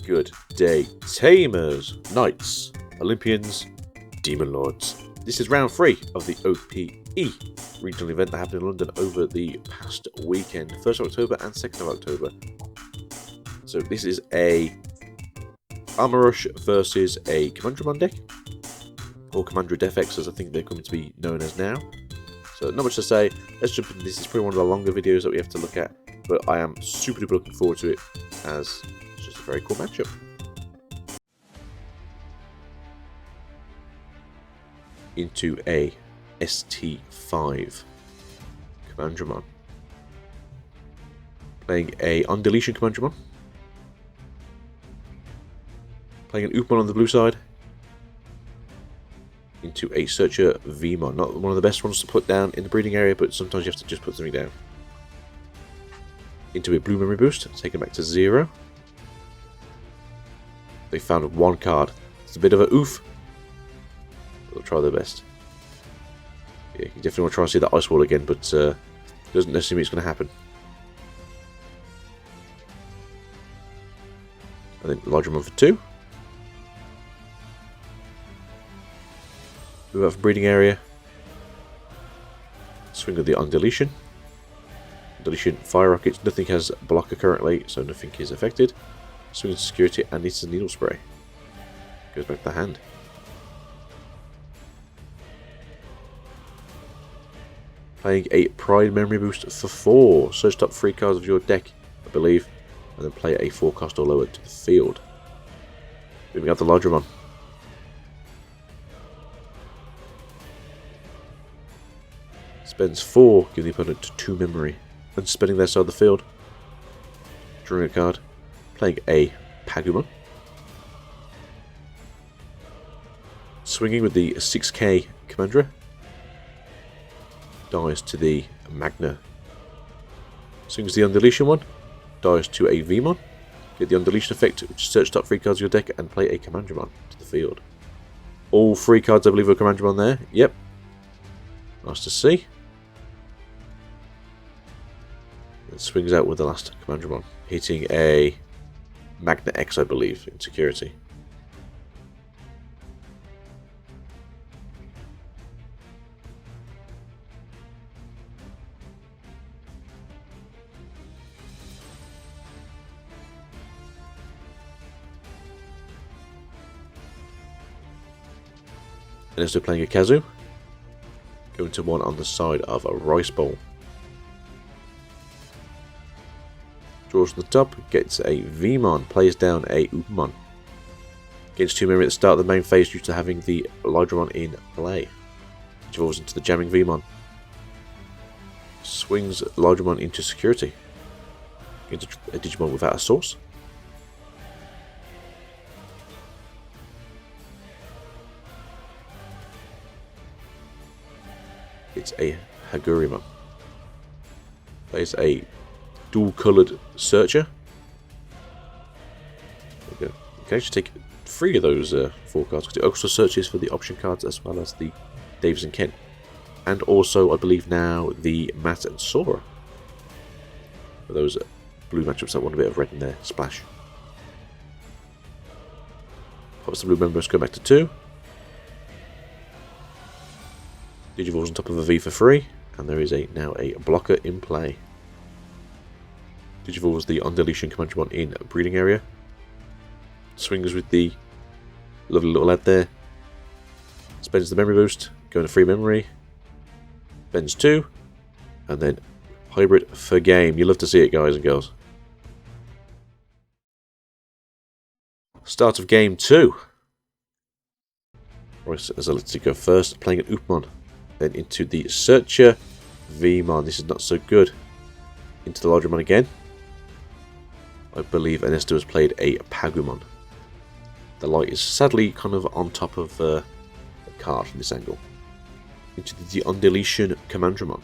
Good day, Tamers, Knights, Olympians, Demon Lords. This is round 3 of the OPE regional event that happened in London over the past weekend, 1st of October and 2nd of October. So this is a Armor Rush versus a Commandra deck, or Commandra Defex as I think they're coming to be known as now. So not much to say, let's jump into this. Is probably one of the longer videos that we have to look at, but I am super duper looking forward to it as it's just a very cool matchup. Into a ST5 Commandra, playing a Undeletion Commandra, playing an Oopmon on the blue side, into a Searcher Vmon. Not one of the best ones to put down in the breeding area, but sometimes you have to just put something down. Into a blue memory boost, take it back to 0. They found one card. It's a bit of a oof. They'll try their best. Yeah, you definitely want to try and see that Ice Wall again, but doesn't necessarily mean it's going to happen. And then larger one for 2. Move out from breeding area. Swing of the Undeletion. Undeletion, Fire Rockets. Nothing has blocker currently, so nothing is affected. Swing into security, and it's a Needle Spray. Goes back to the hand. Playing a Pride Memory Boost for 4. Search top 3 cards of your deck, I believe, and then play a 4 cost or lower to the field. Moving out the larger one. Spends 4, giving the opponent 2 memory, and spending their side of the field. Drawing a card. Playing a Pagumon. Swinging with the 6k Commandra. Dies to the Magna. Swings the Undeletion one. Dies to a Vmon. Get the Undeletion effect, which search top 3 cards of your deck and play a Commandramon to the field. All 3 cards I believe are Commandramon there. Yep. Nice to see. And swings out with the last Commandramon, hitting a Magna X, I believe, in security. Ernesto playing a Kazu. Going to one on the side of a Rice Bowl. Draws from the top, gets a Vmon, plays down a Oopmon. Gains 2 memory at the start of the main phase due to having the Lydramon in play. Which evolves into the jamming Vmon. Swings Lydramon into security. Into a Digimon without a source. It's a Hagurimon. Plays a dual-coloured Searcher. There we go. You can actually take 3 of those 4 cards, because it also searches for the option cards as well as the Davis and Kent. And also, I believe now, the Matt and Sora. For those blue matchups that want a bit of red in their splash. Pops the blue members, go back to 2. Digivolves on top of a V for 3, and there is now a blocker in play. Digivolves the Undeletion Commandramon in breeding area. Swings with the lovely little lad there. Spends the memory boost, going to free memory. Spends 2, and then hybrid for game. You love to see it, guys and girls. Start of game 2. Right, as I let it go first, playing an Oopmon. Then into the Searcher Vmon. This is not so good. Into the Lydramon again. I believe Ernesto has played a Pagumon. The light is sadly kind of on top of the card from this angle. Into the Undeletion Commandramon.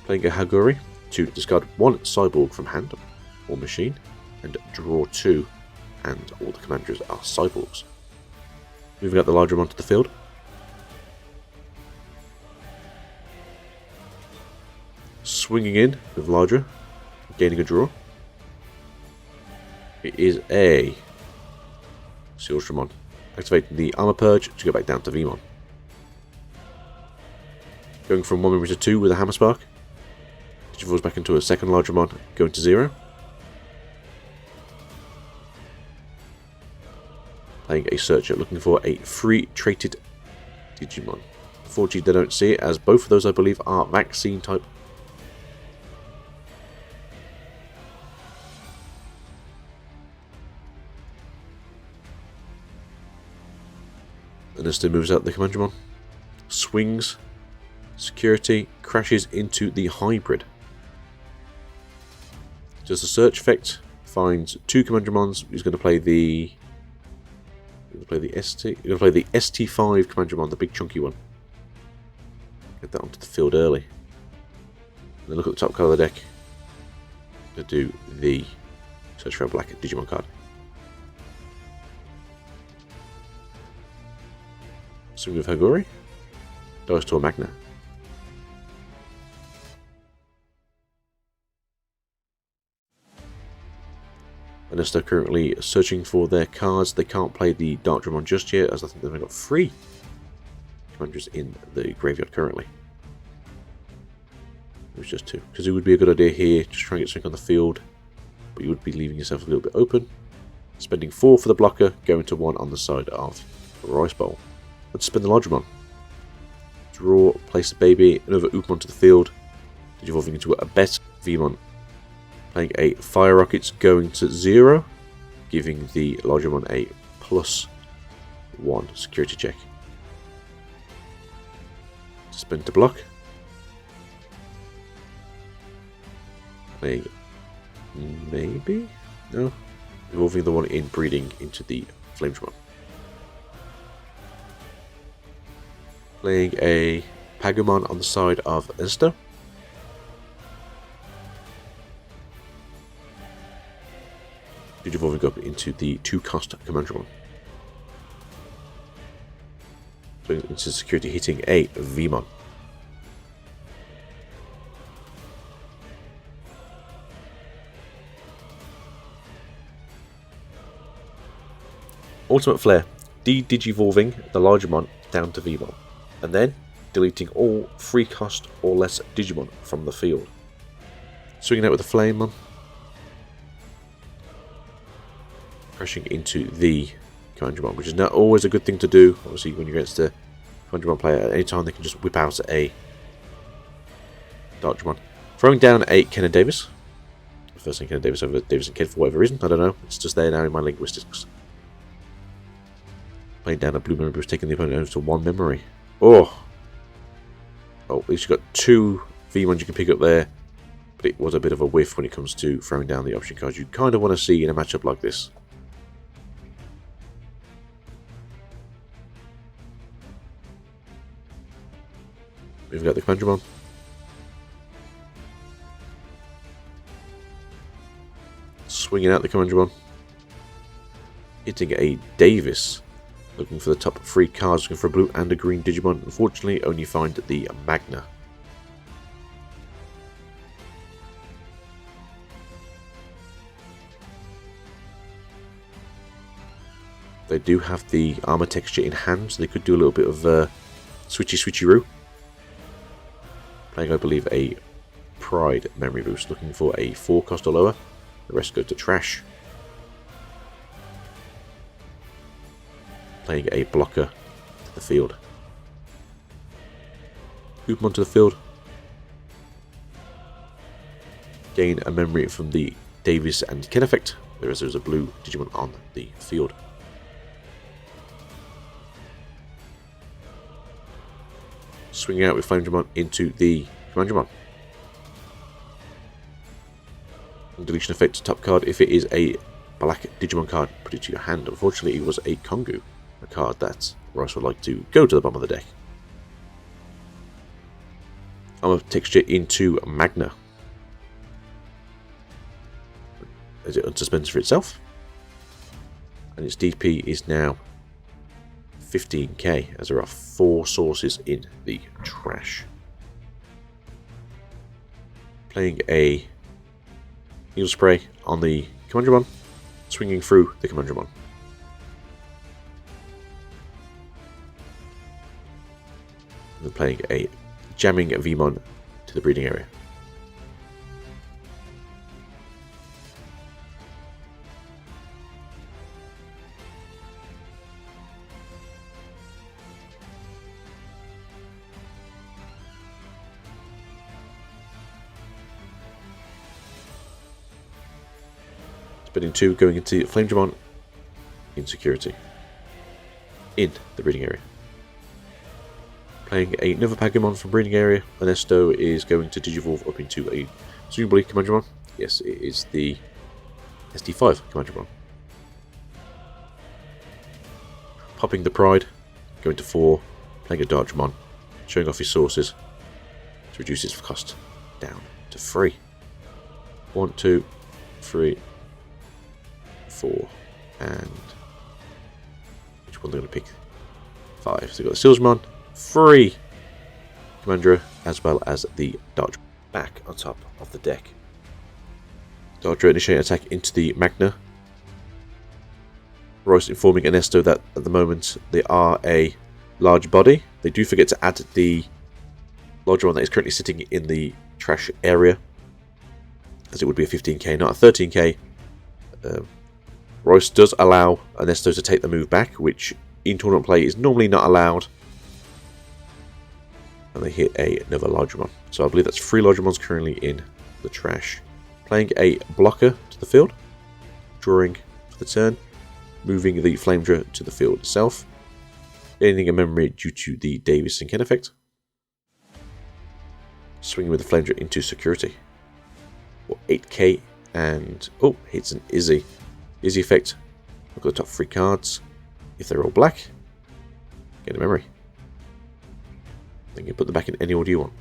Playing a Haguri to discard 1 Cyborg from hand or machine and draw 2, and all the Commandras are Cyborgs. Moving out the Lydramon to the field. Swinging in with Lydra. Gaining a draw. It is a Sealstramon. Activating the Armor Purge to go back down to Vmon. Going from 1 memory to 2 with a Hammer Spark. Digivolves back into a second Largemon, going to 0. Playing a Searcher, looking for a free traded Digimon. Unfortunately, they don't see it, as both of those, I believe, are vaccine type. Ernesto moves out the Commandra, swings, security, crashes into the hybrid. Does the search effect, finds 2 Commandramons. He's going to play the ST5 Commandramon, the big chunky one. Get that onto the field early. And then look at the top card of the deck. To do the search for a black Digimon card. Swing of Hagori. Dice to a Magna. Ernesto currently searching for their cards. They can't play the Dark Dramon just yet, as I think they've only got 3 Commanders in the graveyard currently. It was just 2. Because it would be a good idea here, just try and get something on the field. But you would be leaving yourself a little bit open. Spending 4 for the blocker, going to 1 on the side of the Rice Bowl. Let's spend the Largemon. Draw, place the baby, another Oopmon to the field. Digivolving into a bet Vmon. Playing a Fire Rockets, going to 0. Giving the Largemon a +1 security check. Spend to block. Playing maybe? No. Evolving the one in breeding into the Flamedramon. Playing a Pagumon on the side of Ernesto. Digivolving up into the 2-cost Commandramon. Into security, hitting a Vmon. Ultimate Flare, de-digivolving the Largemon down to Vmon, and then deleting all 3-cost or less Digimon from the field. Swinging out with the Flamemon, crashing into the Commandramon, which is not always a good thing to do. Obviously, when you're against a Commandramon player, at any time they can just whip out a Dark Dramon. Throwing down a Ken and Davis. First thing Ken and Davis over Davis and Ken for whatever reason, I don't know. It's just there now in my linguistics. Playing down a blue memory boost, taking the opponent over to 1 memory. Oh, at least you've got 2 V1s you can pick up there. But it was a bit of a whiff when it comes to throwing down the option cards you kind of want to see in a matchup like this. We've got the Commandramon. Swinging out the Commandramon. Hitting a Davis. Looking for the top 3 cards, looking for a blue and a green Digimon. Unfortunately, only find the Magna. They do have the armor texture in hand, so they could do a little bit of switchy-switchy-roo. Playing, I believe, a Pride memory boost, looking for a 4-cost or lower. The rest go to trash. Playing a blocker to the field. Oopmon to the field. Gain a memory from the Davis and Ken effect, whereas there's a blue Digimon on the field. Swinging out with Flamedramon into the Commandramon. Deletion effect to top card. If it is a black Digimon card, put it to your hand. Unfortunately, it was a Kongu, a card that Rice would like to go to the bottom of the deck. Armor texture into Magna. Is it unsuspended for itself? And its DP is now 15k, as there are 4 sources in the trash. Playing a Needle Spray on the Commandra, swinging through the Commandra. And playing a jamming Vmon to the breeding area. Spinning 2, going into Flame Digimon in security. In the breeding area. Playing another Pagumon from breeding area. Ernesto is going to Digivolve up into a presumably Commandra. Yes, it is the SD5 Commandra. Popping the Pride, going to 4, playing a Digimon, showing off his sources to reduce its cost down to 3. 1, 2, 3, 4, and which one they're going to pick? 5. So we've got the Sealsmon, 3 Commandra, as well as the Dodge. Back on top of the deck. Dodger initiating attack into the Magna. Royce informing Ernesto that at the moment they are a large body. They do forget to add the larger one that is currently sitting in the trash area, as it would be a 15k, not a 13k. Royce does allow Ernesto to take the move back, which in tournament play is normally not allowed. And they hit another Largemon. So I believe that's 3 Largemons currently in the trash. Playing a blocker to the field. Drawing for the turn. Moving the Flamedra to the field itself. Gaining a memory due to the Davis and Ken effect. Swinging with the Flamedra into security. For 8k. And, oh, hits an Izzy. Izzy effect. Look at the top 3 cards. If they're all black, get a memory. Then you put them back in any order you want.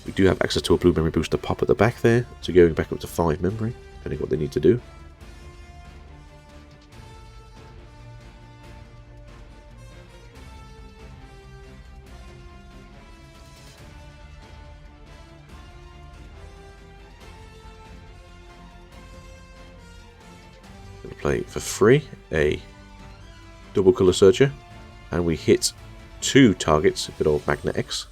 We do have access to a blue memory booster pop at the back there, so going back up to 5 memory, depending what they need to do. Going to play for free a double colour searcher, and we hit 2 targets, good old Magna X.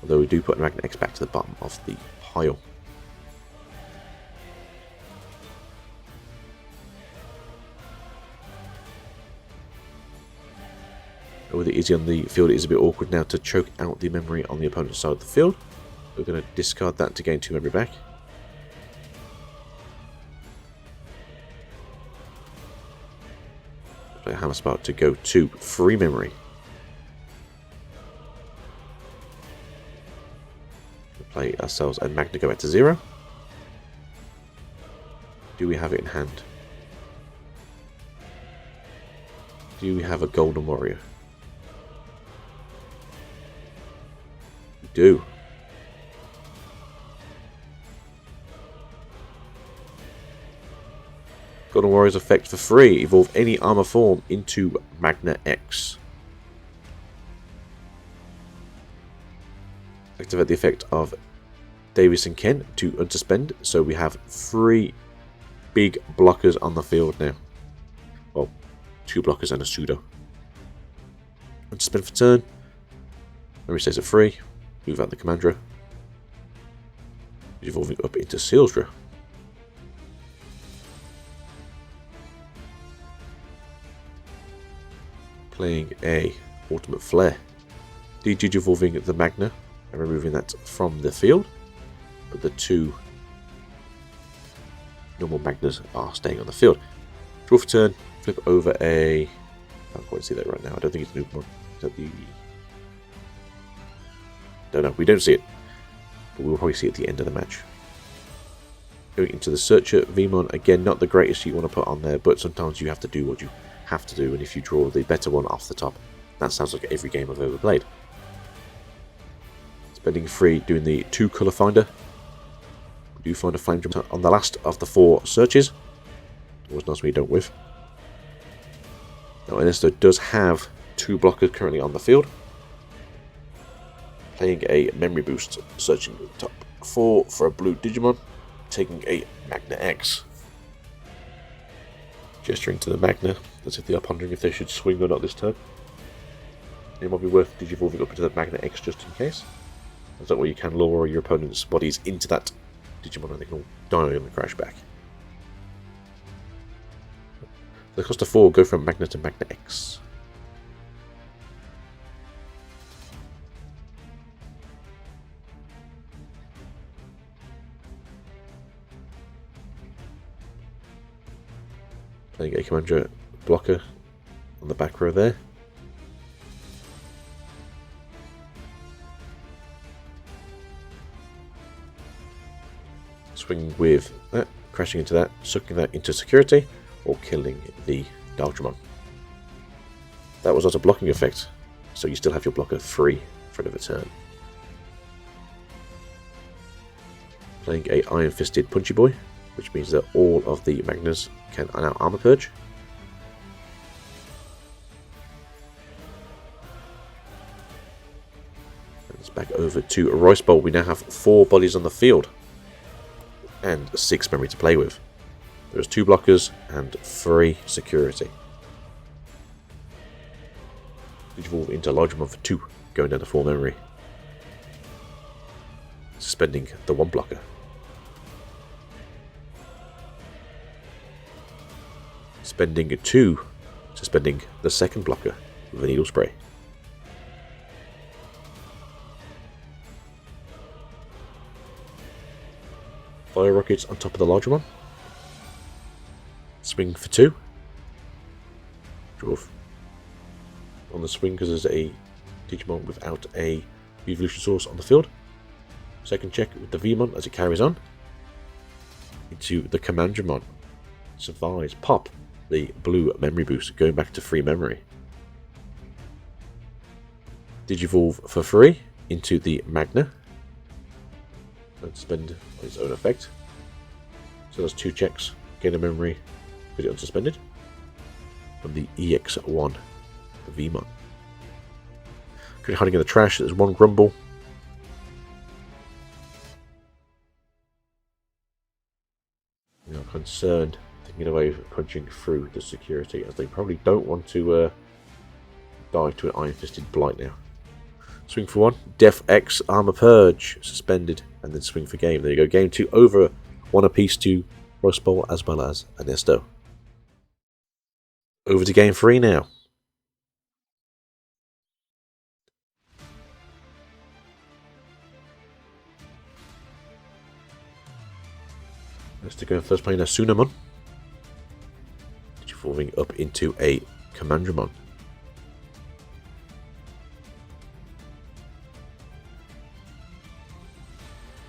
Although we do put Magna X back to the bottom of the pile. With it easy on the field, it is a bit awkward now to choke out the memory on the opponent's side of the field. We're going to discard that to gain 2 memory back. Play a Hammer Spark to go to 3 memory. Play ourselves a Magna go back to 0. Do we have it in hand? Do we have a Golden Warrior? We do. Golden Warrior's effect for free. Evolve any armor form into Magna X. Activate the effect of Davis and Ken to unsuspend. So we have 3 big blockers on the field now. Well, 2 blockers and a pseudo. Unsuspend for turn. Memory stays at 3. Move out the Commandra. Evolving up into Sealsdra. Playing a Ultimate Flare. Digivolving the Magna and removing that from the field. But the 2 normal Magnas are staying on the field. Draw for turn, flip over a... I can't quite see that right now. I don't think it's new one. Is that the... Don't know, we don't see it. But we'll probably see it at the end of the match. Going into the Searcher, Vmon, again, not the greatest you want to put on there, but sometimes you have to do what you have to do, and if you draw the better one off the top, that sounds like every game I've ever played. Spending 3, doing the 2 colour finder. We do find a flame jump on the last of the 4 searches. Always nice when you don't whiff. Now Ernesto does have 2 blockers currently on the field. Playing a memory boost, searching the top 4 for a blue Digimon, taking a Magna X. Gesturing to the Magna, as if they are pondering if they should swing or not this turn. It might be worth digivolving up into the Magna X just in case. As that way you can lower your opponent's bodies into that Digimon and they can all die on the crash back. For the cost of 4, go from Magna to Magna X. Playing a Commandra blocker on the back row there. Swinging with that, crashing into that, sucking that into security, or killing the Digimon. That was not a blocking effect, so you still have your blocker free for another turn. Playing a Iron Fisted Punchy Boy, which means that all of the Magnas can now Armor Purge. And it's back over to Rice Bowl. We now have 4 bodies on the field and 6 memory to play with. There's 2 blockers and 3 security. Digivolve into Largemon for 2, going down to 4 memory. Suspending the 1 blocker. Spending 2, suspending the 2nd blocker with a Needle Spray. Fire Rockets on top of the larger one. Swing for 2. Draw on the swing because there's a Digimon without a evolution source on the field. Second check with the Vmon as it carries on. Into the Commandramon. Survives. Pop the blue memory boost, going back to 3 memory. Digivolve for 3 into the Magna. And spend on its own effect. So there's 2 checks. Gain a memory, put it unsuspended. From the EX1, the Vmon. Good hiding in the trash, there's 1 Grumble. We are concerned, thinking away punching through the security, as they probably don't want to dive to an Iron Fisted Blight now. Swing for 1, Def X Armor Purge, suspended, and then swing for game. There you go, game 2 over, 1 apiece to Roast Bowl as well as Ernesto. Over to game 3 now. Ernesto going first, playing a Sunamon. Evolving up into a Commandramon.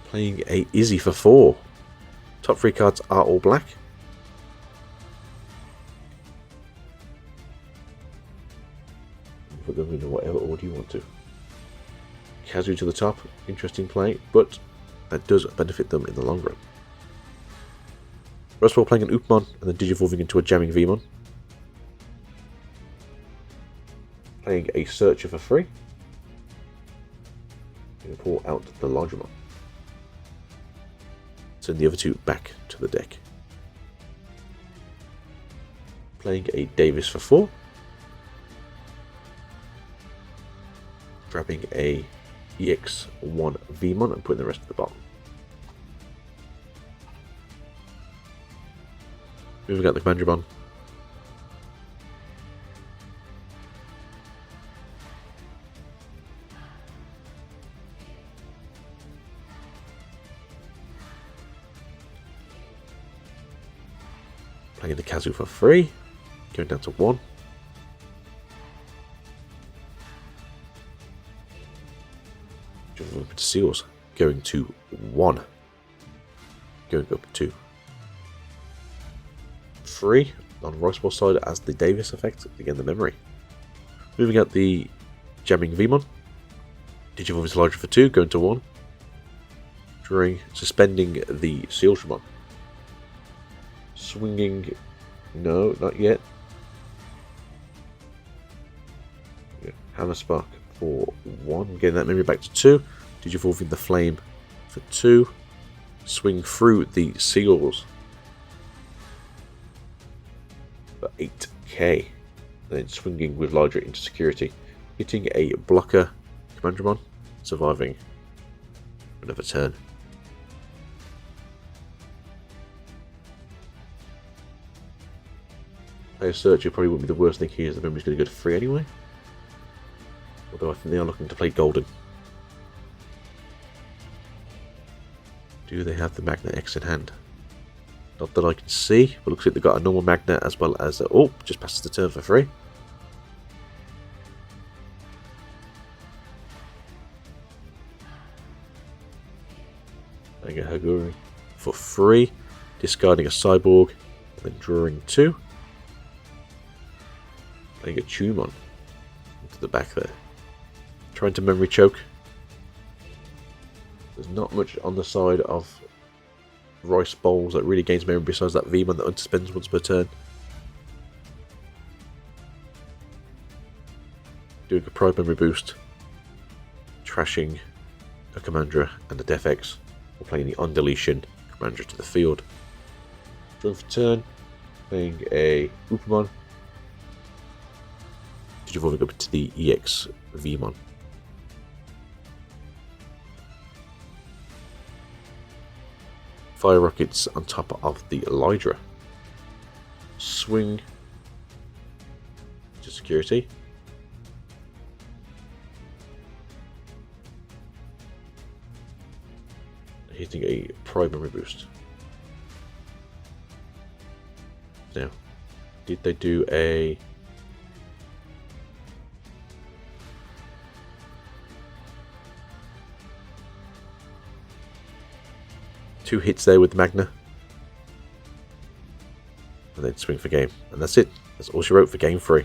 Playing a Izzy for 4. Top 3 cards are all black. Put them in whatever order you want to. Kazu to the top, interesting play, but that does benefit them in the long run. Rustwell playing an Oopmon and then digivolving into a jamming Vmon. Playing a Searcher for 3. Going to pull out the Largemon. Send the other 2 back to the deck. Playing a Davis for 4. Grabbing a EX1 Vmon and putting the rest at the bottom. Moving out the Commandramon. Playing the Kazu for 3. Going down to 1. Jumping up to Seals. Going to 1. Going up to 3 on Royce Ball side as the Davis effect, again the memory. Moving out the jamming Vmon. Digivolve is larger for 2, going to 1. Drawing, suspending the Sealshamon. Swinging, no, not yet. Yeah, Hammer Spark for 1. Getting that memory back to 2. Digivolving the flame for 2. Swing through the seals for 8k. And then swinging with larger into security. Hitting a blocker Commandra, surviving another turn. Player Searcher probably wouldn't be the worst thing here, as the memory's going to go to 3 anyway. Although I think they are looking to play Golden. Do they have the Magnet X in hand? Not that I can see, but looks like they've got a normal Magnet as well as oh, just passes the turn for 3. Playing a Haguri for 3, discarding a Cyborg, and then drawing 2. Playing a Tumon into the back there. Trying to memory choke. There's not much on the side of Rice Bowls that really gains memory besides that V-Man that unspends once per turn. Doing a Pride Memory boost. Trashing a Commandra and a Def X. Or playing the Undeletion Commandra to the field. Drawing for turn. Playing a Upamon. Evolving up to the EX Vmon. Fire Rockets on top of the Elydra. Swing to security. Hitting a Pride Memory boost. Now, did they do a... Two hits there with Magna. And then swing for game. And that's it. That's all she wrote for game 3.